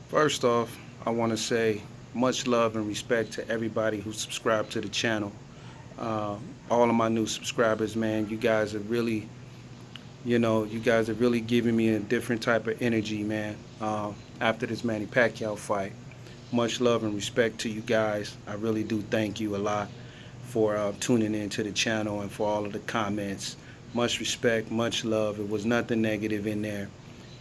First off, I want to say much love and respect to everybody who subscribed to the channel. Uh, all of my new subscribers, man, you guys are really, you guys are really giving me a different type of energy, man. After this Manny Pacquiao fight, much love and respect to you guys. I really do thank you a lot for tuning in to the channel and for all of the comments. Much respect, much love. It was nothing negative in there.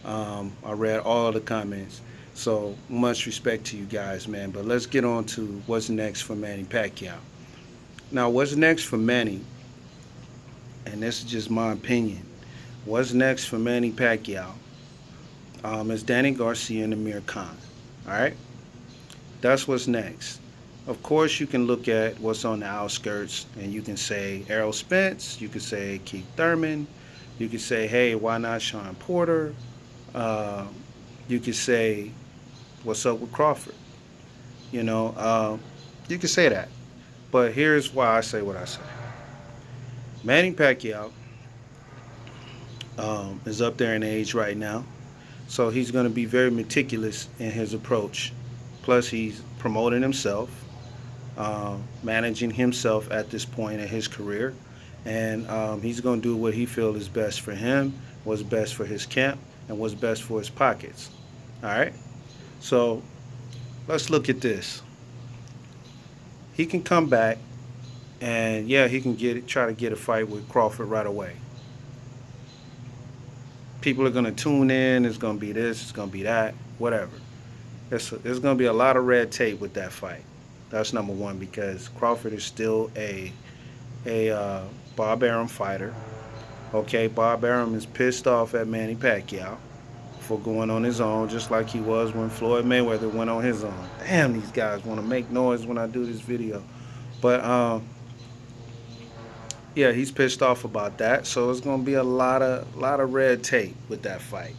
I read all of the comments. So much respect to you guys, man. But let's get on to what's next for Manny Pacquiao. Now, what's next for Manny, and this is just my opinion, what's next for Manny Pacquiao is Danny Garcia and Amir Khan. All right? That's what's next. Of course, you can look at what's on the outskirts and you can say Errol Spence, you could say Keith Thurman, you could say, hey, why not Sean Porter? Uh, you could say, what's up with Crawford? You know, you could say that. But here's why I say what I say. Manny Pacquiao is up there in age right now, so he's going to be very meticulous in his approach. Plus, he's promoting himself, managing himself at this point in his career, and he's going to do what he feels is best for him, what's best for his camp, and what's best for his pockets. All right. So let's look at this. He can come back, and yeah, he can try to get a fight with Crawford right away. People are going to tune in. It's going to be this. It's going to be that. Whatever. There's going to be a lot of red tape with that fight. That's number one because Crawford is still a Bob Arum fighter. Okay, Bob Arum is pissed off at Manny Pacquiao for going on his own, just like he was when Floyd Mayweather went on his own. Damn, these guys want to make noise when I do this video. But yeah, he's pissed off about that. So it's gonna be a lot of red tape with that fight.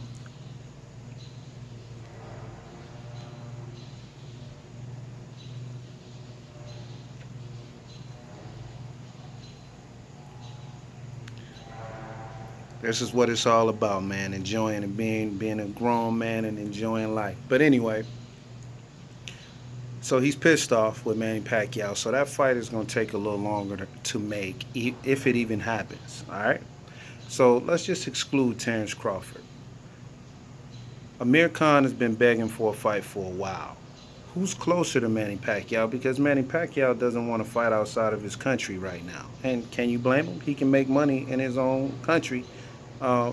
This is what it's all about, man. Enjoying and being a grown man and enjoying life. But anyway, so he's pissed off with Manny Pacquiao. So that fight is gonna take a little longer to make, if it even happens. All right. So let's just exclude Terrence Crawford. Amir Khan has been begging for a fight for a while. Who's closer to Manny Pacquiao? Because Manny Pacquiao doesn't want to fight outside of his country right now. And can you blame him? He can make money in his own country, uh,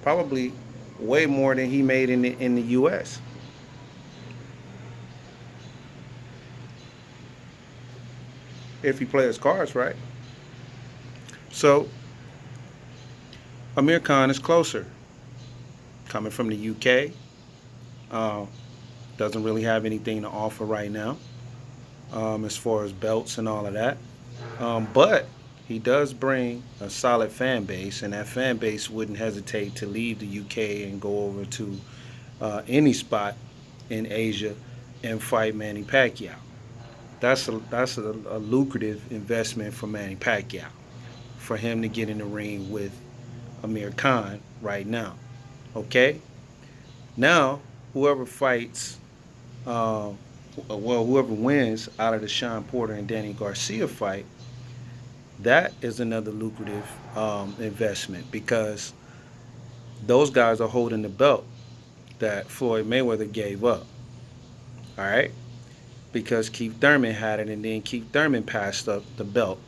probably way more than he made in the U.S. if he plays cards right. So Amir Khan is closer, coming from the UK. Uh, doesn't really have anything to offer right now, as far as belts and all of that. But he does bring a solid fan base, and that fan base wouldn't hesitate to leave the UK and go over to any spot in Asia and fight Manny Pacquiao. That's a lucrative investment for Manny Pacquiao, for him to get in the ring with Amir Khan right now. Okay? Now, whoever fights, whoever wins out of the Sean Porter and Danny Garcia fight, that is another lucrative investment because those guys are holding the belt that Floyd Mayweather gave up. All right? Because Keith Thurman had it, and then Keith Thurman passed up the belt,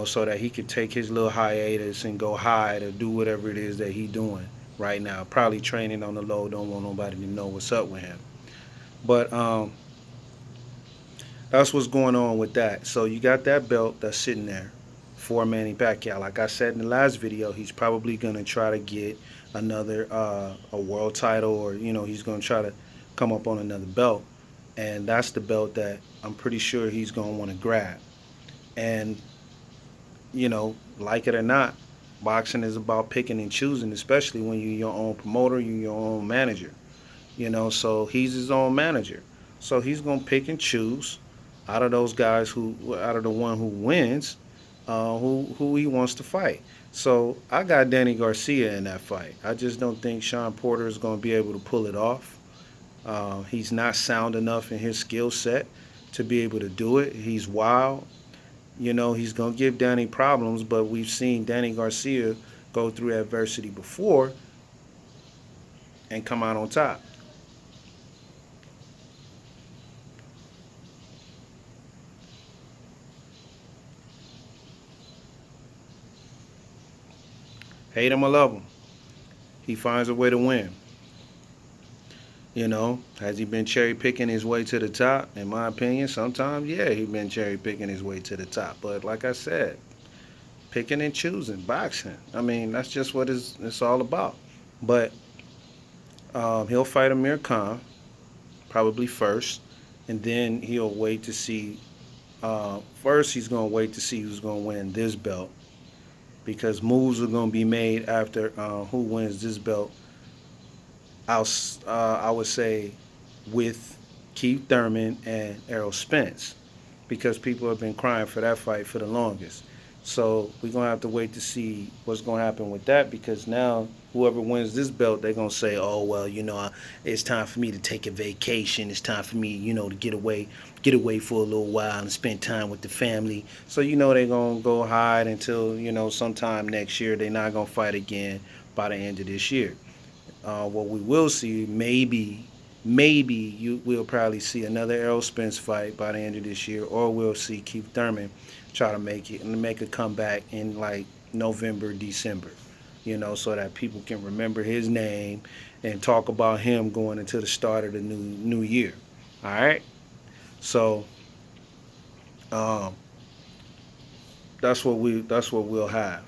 so that he could take his little hiatus and go hide or do whatever it is that he's doing right now. Probably training on the low, don't want nobody to know what's up with him. But that's what's going on with that. So you got that belt that's sitting there for Manny Pacquiao. Like I said in the last video, he's probably going to try to get another a world title, or he's going to try to come up on another belt, and that's the belt that I'm pretty sure he's going to want to grab. And like it or not, boxing is about picking and choosing, especially when you're your own promoter, you're your own manager. So he's his own manager. So he's gonna pick and choose out of those guys out of the one who wins, who he wants to fight. So I got Danny Garcia in that fight. I just don't think Sean Porter is gonna be able to pull it off. He's not sound enough in his skill set to be able to do it. He's wild. He's going to give Danny problems, but we've seen Danny Garcia go through adversity before and come out on top. Hate him or love him, he finds a way to win. Has he been cherry picking his way to the top? In my opinion, sometimes, yeah, he's been cherry picking his way to the top. But like I said, picking and choosing, boxing. I mean, that's just what it's all about. But he'll fight Amir Khan probably first, and then he'll wait to see. First, he's going to wait to see who's going to win this belt because moves are going to be made after who wins this belt. I would say with Keith Thurman and Errol Spence because people have been crying for that fight for the longest. So we're gonna have to wait to see what's gonna happen with that because now whoever wins this belt, they're gonna say, "Oh well, it's time for me to take a vacation. It's time for me, to get away for a little while and spend time with the family." So they're gonna go hide until sometime next year. They're not gonna fight again by the end of this year. What we will see, maybe we'll probably see another Errol Spence fight by the end of this year, or we'll see Keith Thurman try to make a comeback in like November, December, so that people can remember his name and talk about him going into the start of the new year. All right, so um, that's what we'll have,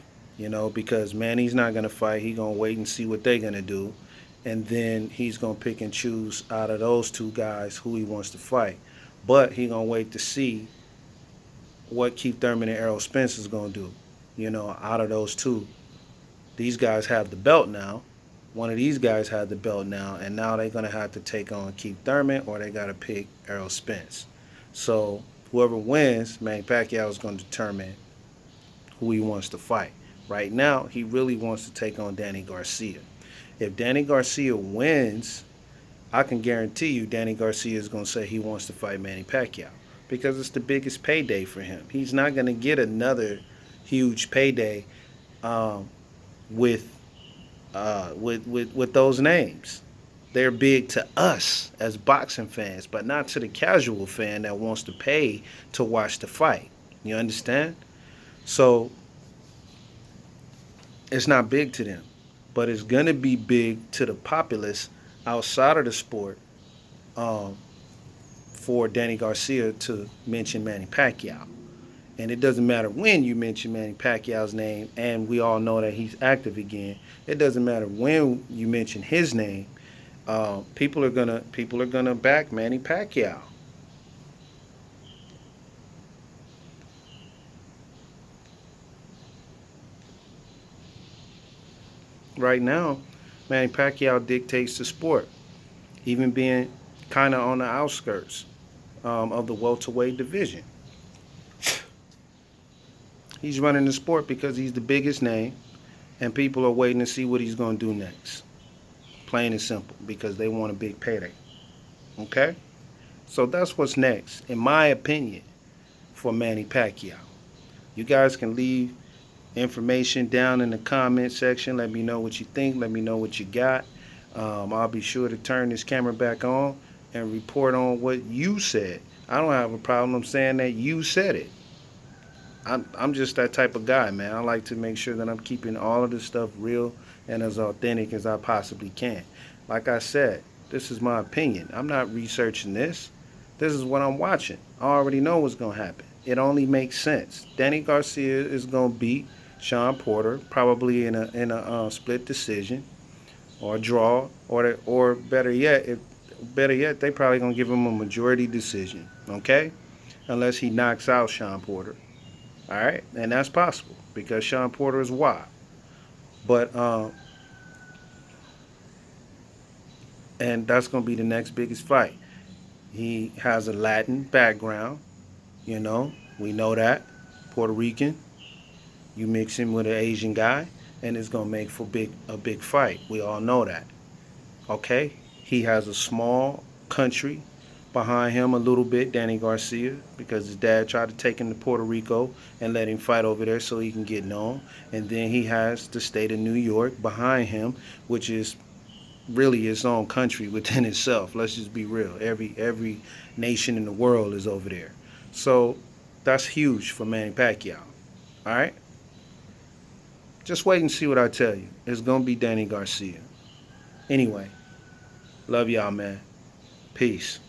because Manny's not gonna fight. He's gonna wait and see what they're gonna do, and then he's gonna pick and choose out of those two guys who he wants to fight. But he gonna wait to see what Keith Thurman and Errol Spence is gonna do. Out of those two, these guys have the belt now. One of these guys have the belt now, and now they're gonna have to take on Keith Thurman, or they gotta pick Errol Spence. So whoever wins, Manny Pacquiao is gonna determine who he wants to fight. Right now, he really wants to take on Danny Garcia. If Danny Garcia wins, I can guarantee you Danny Garcia is going to say he wants to fight Manny Pacquiao because it's the biggest payday for him. He's not going to get another huge payday um, with, with those names. They're big to us as boxing fans, but not to the casual fan that wants to pay to watch the fight. You understand? So it's not big to them, but it's gonna be big to the populace outside of the sport um, for Danny Garcia to mention Manny Pacquiao. And it doesn't matter when you mention Manny Pacquiao's name, and we all know that he's active again. It doesn't matter when you mention his name. People are gonna back Manny Pacquiao. Right now, Manny Pacquiao dictates the sport, even being kind of on the outskirts of the welterweight division. He's running the sport because he's the biggest name, and people are waiting to see what he's going to do next. Plain and simple, because they want a big payday. Okay? So that's what's next, in my opinion, for Manny Pacquiao. You guys can leave information down in the comment section. Let me know what you think. Let me know what you got. I'll be sure to turn this camera back on and report on what you said. I don't have a problem saying that you said it. I'm just that type of guy, man. I like to make sure that I'm keeping all of this stuff real and as authentic as I possibly can. Like I said, this is my opinion. I'm not researching this. This is what I'm watching. I already know what's going to happen. It only makes sense. Danny Garcia is going to beat Sean Porter, probably in a split decision or a draw, or better yet, they probably gonna give him a majority decision. Okay, unless he knocks out Sean Porter. All right, and that's possible because Sean Porter is wild. But and that's gonna be the next biggest fight. He has a Latin background. You know, we know that. Puerto Rican. You mix him with an Asian guy, and it's gonna make for a big fight. We all know that. Okay. He has a small country behind him a little bit, Danny Garcia, because his dad tried to take him to Puerto Rico and let him fight over there so he can get known. And then he has the state of New York behind him, which is really its own country within itself. Let's just be real. Every nation in the world is over there. So that's huge for Manny Pacquiao. All right? Just wait and see what I tell you. It's going to be Danny Garcia. Anyway, love y'all, man. Peace.